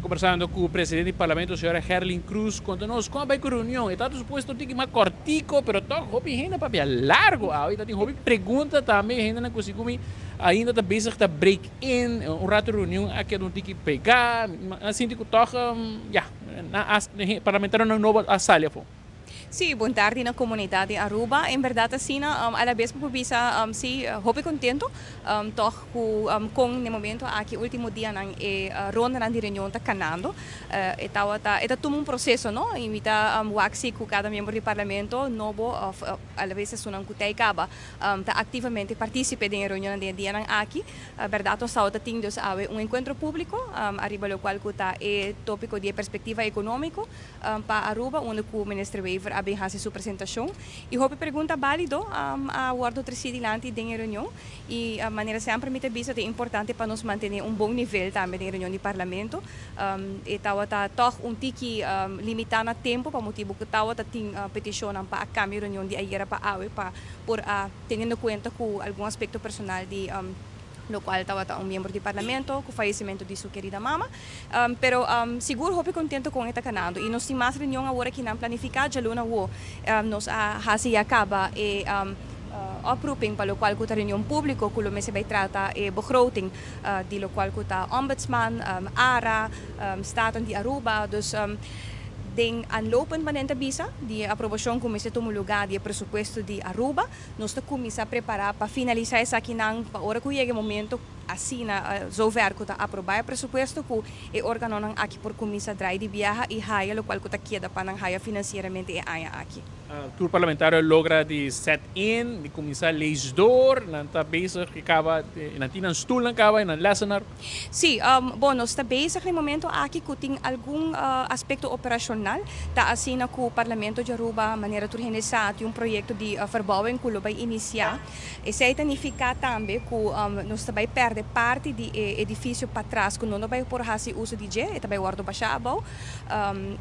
conversando com o presidente do parlamento, senhora Herlin Cruz, conta-nos como vai a reunião. Está suposto que mais cortico, mas toch hobby ainda para largo. Ainda tem hobby pergunta também, ainda não consigo ainda está bezig te break-in, rato reunião aqui não tem que pegar, assim que toch, ja, parlamentar não novo a sala. Sim, boa tarde na comunidade Aruba. Em verdade, assim, a vez por visa, sim, hobby contento, toch com no momento aqui último dia na ronda na reunião tá canando, eta toma processo, não? Invita waxi com cada membro do parlamento, novo, a vez sunang kutay kaba, tá ativamente participe da reunião de dia na aqui, verdade, o sauta tindos ave encontro público, arriba lo qual kuta tópico de perspectiva econômico, para Aruba, onde o ministro Weaver bem fazer sua apresentação e houve pergunta válido a Ward Presidente da reunião e a maneira sempre me tem é importante para nós manter bom nível também da reunião do parlamento e estava toch tiki limitar no tempo para motivo que estava tem petição para a câmara reunião de ayer para awe para por tendo conta com algum aspecto personal de no qual estava um membro do parlamento com o falecimento de sua querida mama, pero seguro hope contento com esta canado e nós temos mais reunião agora que não planificada já luna wo nós hasi acaba e oproeping para o qual a reunião pública que o mês vai tratar e begroting de lo qual a ombudsman, ARA, Staten de Aruba, dus den aanlopend manente bisa de aprovação comissão tomou lugar de presupuesto de Aruba nós está começar a preparar para finalizar essa aqui não para hora que chega o momento assim na zover que está aprovar o presupuesto que o órgão não aqui por comissão drive de viaja e raia o qual que está queda para não raia financeiramente e aia aqui tour parlamentar logra de set in de começar legislador não está bezig que acaba não tem stoel não acaba em listener sim bom nós está bezig no momento aqui que tem algum aspecto operacional tá assim na o parlamento de Aruba maneira de organizar projeto de verbouwing que vai iniciar e se significa também que nós vai perder parte de edifício para trás que não vai por fazer uso de e também guardo baixar abau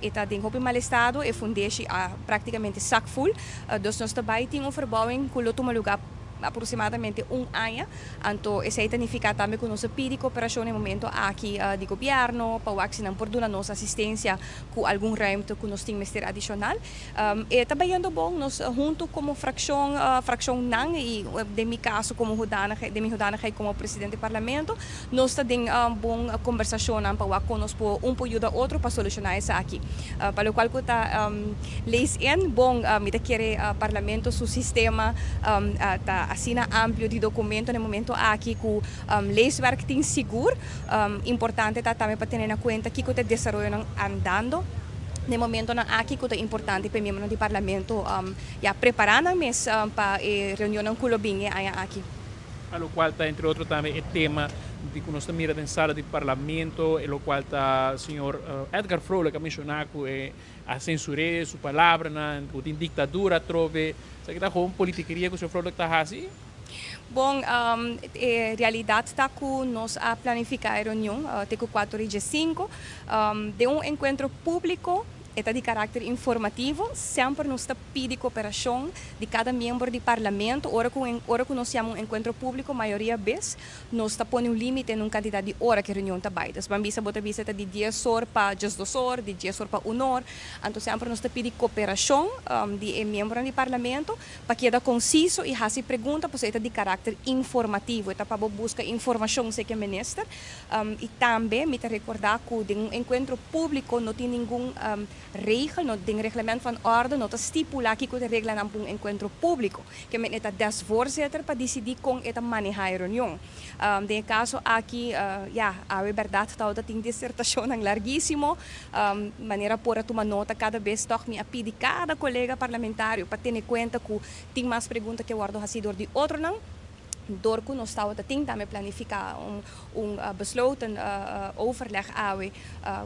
e tá em mal estado e fundeshi praticamente sac full dus nós também tem verbouwing que toma lugar aproximadamente ano, então isso significa também que nós pedimos cooperação no momento aqui do governo para vacinar por dar nossa assistência com algum remto que nós temos que adicional e também bom nós junto como fração não e de meu caso como hodanigheid como presidente do parlamento nós temos boa conversação para conosco ajuda outro para solucionar isso aqui para o qual está leis bom me querer parlamento seu sistema assina amplo de documento no momento aqui com leiswerk tem seguro importante também para ter em conta que o desenvolvimento andando no momento aqui que é importante para membros do parlamento já preparando mês para reunião com o bingue aqui a lo qual está entre outros também o tema de que nós mira na sala do parlamento e lo qual está o senhor Edgar Froule que mencionou que a censurei sua palavra na ditadura trove sabe que está com politiqueria que o senhor Froule está assim bom realidade está que nós a planificar a reunião até 4 e 5 de encontro público é de caráter informativo, sempre nos pede cooperação de cada membro do parlamento. Ora que nós temos encontro público, a maioria vez, nós põe limite em quantidade de hora que a reunião está baita. Se bambisa bota visita de 10 horas para just 2 horas, de 10 horas para 1 hora. Então sempre nos pede cooperação de membro do parlamento para que seja conciso e faça pergunta, pois é de caráter informativo, é para buscar informação se que é minister. E também me recordar que de encontro público não tem nenhum regel, no ding reglement van orde, no stipula que de regla ng pong encuentro público, que men ita das voorzitter para decidir kung ita manejar a reunião. De caso aqui, a verdade está tem dissertação larguíssimo, maneira por tomar nota cada vez toch me pede cada colega parlamentário para ter em conta que tem mais perguntas que o guardo hasidor de outro não. Door que nós estamos também planificar besloten overleg awe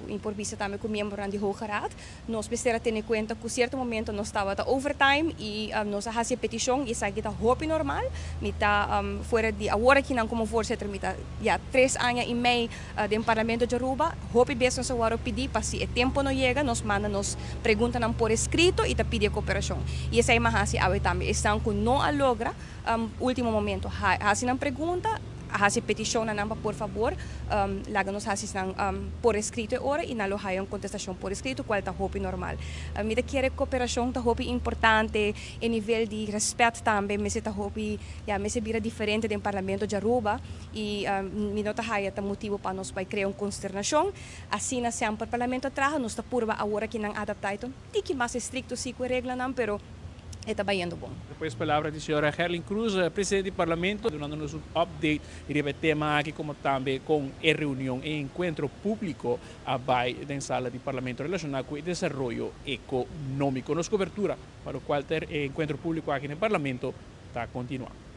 em por vista também com membro do Hoge Raad. Nós precisamos ter em conta que certo momento nós estamos overtime e nós fazemos petição e sai que está hopi normal, me está fora de agora que não como voorzitter me está já 3 anos e meio do Parlamento de Aruba, hopi bem nós agora pedir para se o tempo não chega, nós manda nos pergunta por escrito e tá pedir cooperação. E essa é mais awe também, estão que não logra último momento. Fazem uma pergunta, hace petición na namba, por favor, láganos haces por escrito ahora y na lo hay una contestación por escrito, cual ta hopi normal. Me quiere cooperación ta hopi importante, em nível de respeito também, me se ta hopi, me se vira diferente do parlamento de Aruba e me nota haya ta motivo para nós vai criar uma consternação. Assim na sempre o parlamento atrás, nós ta purba agora que não adaptar então, tiki mais estricto se com regra não, pero está indo bom. Depois, palavra da senhora Herlin Cruz, presidente do Parlamento, dando-nos um update e o tema aqui, como também com a reunião e encontro público abaixo da sala do Parlamento relacionado com o desenvolvimento econômico. Nossa cobertura para o qual ter encontro público aqui no Parlamento está continuando.